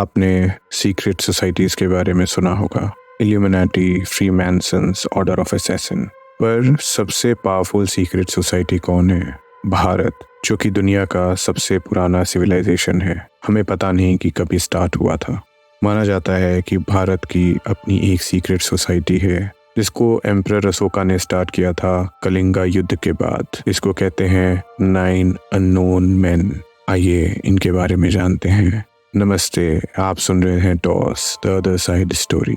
आपने secret societies के बारे में सुना होगा, इल्यूमिनाटी, फ्रीमैसन्स, ऑर्डर ऑफ असैसिन। पर सबसे पावरफुल सीक्रेट सोसाइटी कौन है? भारत, जो कि दुनिया का सबसे पुराना सिविलाइजेशन है। हमें पता नहीं कि कभी स्टार्ट हुआ था। माना जाता है कि भारत की अपनी एक सीक्रेट सोसाइटी है जिसको एम्परर अशोका ने स्टार्ट किया था कलिंगा युद्ध के बाद। इसको कहते हैं 9 अननोन मैन। आइए इनके बारे में जानते हैं। नमस्ते, आप सुन रहे हैं toss the other side story.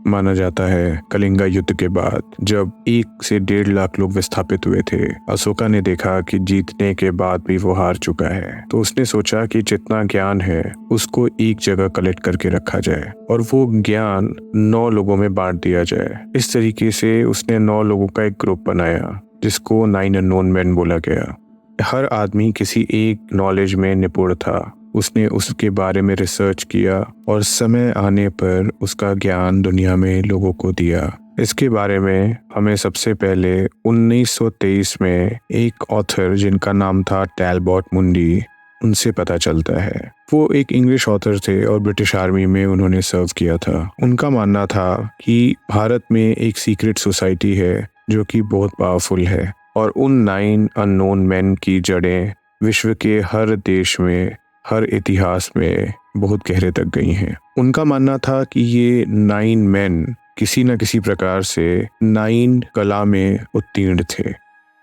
माना जाता है कलिंगा युद्ध के बाद जब 1 से 1.5 लाख लोग विस्थापित हुए थे, अशोका ने देखा कि जीतने के बाद भी वो हार चुका है। तो उसने सोचा कि जितना ज्ञान है उसको एक जगह कलेक्ट करके रखा जाए और वो ज्ञान 9 लोगों में बांट दिया जाए। इस तरीके से उसने 9 लोगों का एक ग्रुप बनाया जिसको 9 अननोन मैन बोला गया। हर आदमी किसी एक नॉलेज में निपुण था। उसने उसके बारे में रिसर्च किया और समय आने पर उसका ज्ञान दुनिया में लोगों को दिया। इसके बारे में हमें सबसे पहले 1923 में एक ऑथर जिनका नाम था टैलबॉट मुंडी, उनसे पता चलता है। वो एक इंग्लिश ऑथर थे और ब्रिटिश आर्मी में उन्होंने सर्व किया था। उनका मानना था कि भारत में एक सीक्रेट सोसाइटी है जो कि बहुत पावरफुल है और उन 9 अननोन मैन की जड़ें विश्व के हर देश में, हर इतिहास में बहुत गहरे तक गई हैं। उनका मानना था कि ये 9 मैन किसी न किसी प्रकार से 9 कला में उत्तीर्ण थे।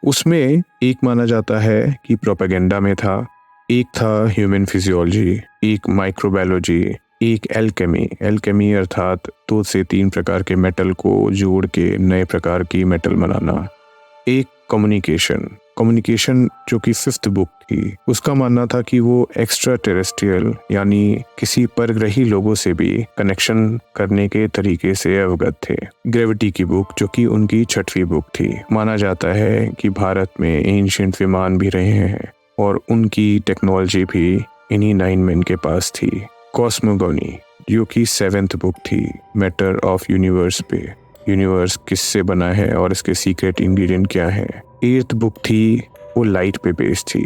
उसमें एक माना जाता है कि प्रोपेगेंडा में था, एक था ह्यूमन फिजियोलॉजी, एक माइक्रोबायोलॉजी, एक एल्केमी अर्थात 2 से 3 प्रकार के मेटल को जोड़ के नए प्रकार की मेटल बनाना, एक कम्युनिकेशन जो कि 5th बुक थी। उसका मानना था कि वो एक्स्ट्रा टेरेस्ट्रियल यानी किसी परग्रही लोगों से भी कनेक्शन करने के तरीके से अवगत थे। ग्रेविटी की बुक जो कि उनकी 6वीं बुक थी। माना जाता है कि भारत में एंशिएंट विमान भी रहे हैं और उनकी टेक्नोलॉजी भी इन्हीं 9 मैन के पास थी। कॉस्मोगोनी जो कि 7th बुक थी, मैटर ऑफ यूनिवर्स पे, यूनिवर्स किससे बना है और इसके सीक्रेट इंग्रेडिएंट क्या है। 8th बुक थी, वो लाइट पे बेस्ड थी।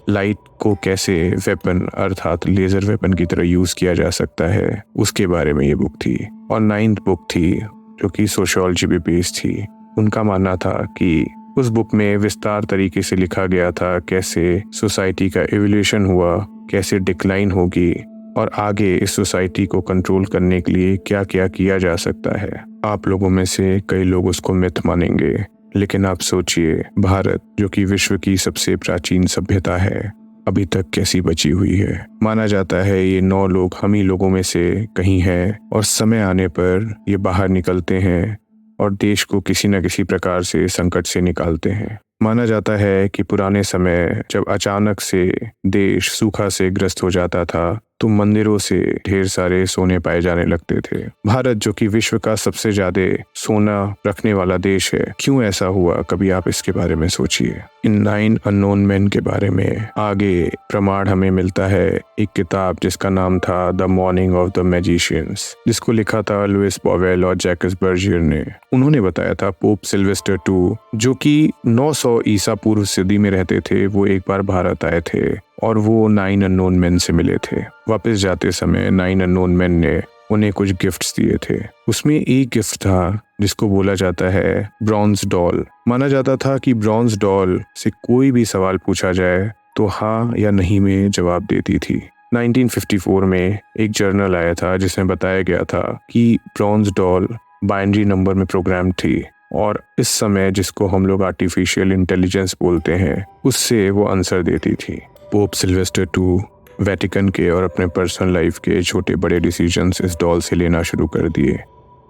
लाइट को कैसे वेपन अर्थात लेजर वेपन की तरह यूज किया जा सकता है, उसके बारे में ये बुक थी। और 9th बुक थी जो कि सोशियोलॉजी पे बेस्ड थी। उनका मानना था कि उस बुक में विस्तार तरीके से लिखा गया था कैसे सोसाइटी का एवोल्यूशन हुआ, कैसे डिक्लाइन होगी और आगे इस सोसाइटी को कंट्रोल करने के लिए क्या क्या किया जा सकता है। आप लोगों में से कई लोग उसको मिथ मानेंगे, लेकिन आप सोचिए, भारत जो कि विश्व की सबसे प्राचीन सभ्यता है, अभी तक कैसी बची हुई है। माना जाता है ये 9 लोग हम ही लोगों में से कहीं हैं और समय आने पर ये बाहर निकलते हैं और देश को किसी न किसी प्रकार से संकट से निकालते हैं। माना जाता है कि पुराने समय जब अचानक से देश सूखा से ग्रस्त हो जाता था तो मंदिरों से ढेर सारे सोने पाए जाने लगते थे। भारत जो कि विश्व का सबसे ज्यादा सोना रखने वाला देश है, क्यों ऐसा हुआ? कभी आप इसके बारे में सोचिए। इन 9 अननोन मैन के बारे में आगे प्रमाण हमें मिलता है एक किताब जिसका नाम था the morning of the magicians, जिसको लिखा था लुइस पॉवेल और जैकस बर्जियर ने। उन्होंने बताया था पोप सिल्वेस्टर II जो कि 900 ईसा पूर्व सदी में रहते थे, वो एक बार भारत आए थे और वो 9 अननोन मैन से मिले थे। वापस जाते समय 9 अननोन मैन ने उन्हें कुछ गिफ्ट्स दिए थे। उसमें एक गिफ्ट था जिसको बोला जाता है ब्रॉन्ज डॉल। माना जाता था कि ब्रॉन्ज डॉल से कोई भी सवाल पूछा जाए तो हाँ या नहीं में जवाब देती थी। 1954 में एक जर्नल आया था जिसमें बताया गया था कि ब्रॉन्ज डॉल बाइनरी नंबर में प्रोग्राम थी और इस समय जिसको हम लोग आर्टिफिशियल इंटेलिजेंस बोलते हैं, उससे वो आंसर देती थी। पोप सिल्वेस्टर II वेटिकन के और अपने पर्सनल लाइफ के छोटे बड़े डिसीजंस इस डॉल से लेना शुरू कर दिए।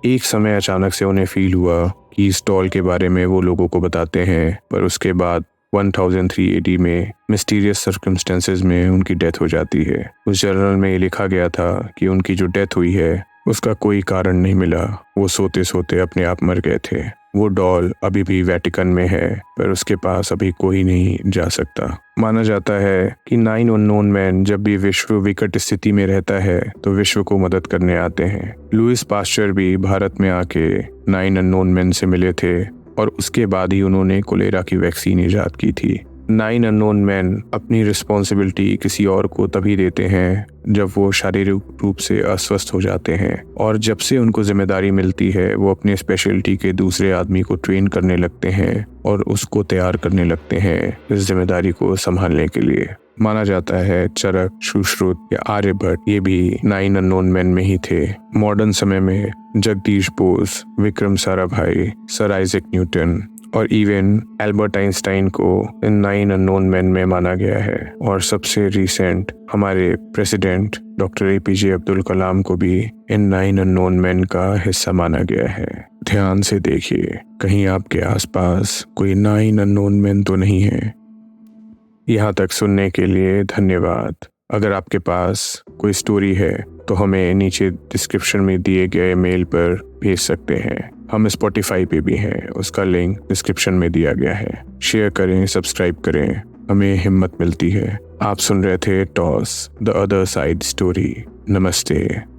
एक समय अचानक से उन्हें फील हुआ कि इस डॉल के बारे में वो लोगों को बताते हैं, पर उसके बाद 1300 AD में मिस्टीरियस सर्कमस्टेंसेस में उनकी डेथ हो जाती है। उस जर्नल में ये लिखा गया था कि उनकी जो डेथ हुई है उसका कोई कारण नहीं मिला, वो सोते सोते अपने आप मर गए थे। वो डॉल अभी भी वेटिकन में है, पर उसके पास अभी कोई नहीं जा सकता। माना जाता है कि 9 अननोन मैन जब भी विश्व विकट स्थिति में रहता है तो विश्व को मदद करने आते हैं। लुइस पास्चर भी भारत में आके 9 अननोन मैन से मिले थे और उसके बाद ही उन्होंने कोलेरा की वैक्सीन इजाद की थी। 9 अननोन मैन अपनी रिस्पॉन्सिबिलिटी किसी और को तभी देते हैं जब वो शारीरिक रूप से अस्वस्थ हो जाते हैं, और जब से उनको जिम्मेदारी मिलती है वो अपने स्पेशलिटी के दूसरे आदमी को ट्रेन करने लगते हैं और उसको तैयार करने लगते हैं इस जिम्मेदारी को संभालने के लिए। माना जाता है चरक, सुश्रुत या आर्यभट्ट ये भी 9 अननोन मैन में ही थे। मॉडर्न समय में Jagdish Bose, Vikram Sarabhai, sir Isaac Newton और इवन एल्बर्ट आइंस्टाइन को इन 9 अननोन मैन में माना गया है। और सबसे रिसेंट हमारे president doctor APJ Abdul Kalam को भी इन 9 अननोन मैन का हिस्सा माना गया है। ध्यान से देखिए, कहीं आपके आसपास कोई 9 अननोन मैन तो नहीं है। यहाँ तक सुनने के लिए धन्यवाद। अगर आपके पास कोई स्टोरी है तो हमें नीचे डिस्क्रिप्शन में दिए गए मेल पर भेज सकते हैं। हम Spotify पे भी हैं, उसका लिंक डिस्क्रिप्शन में दिया गया है। शेयर करें, सब्सक्राइब करें, हमें हिम्मत मिलती है। आप सुन रहे थे toss the other side story. नमस्ते।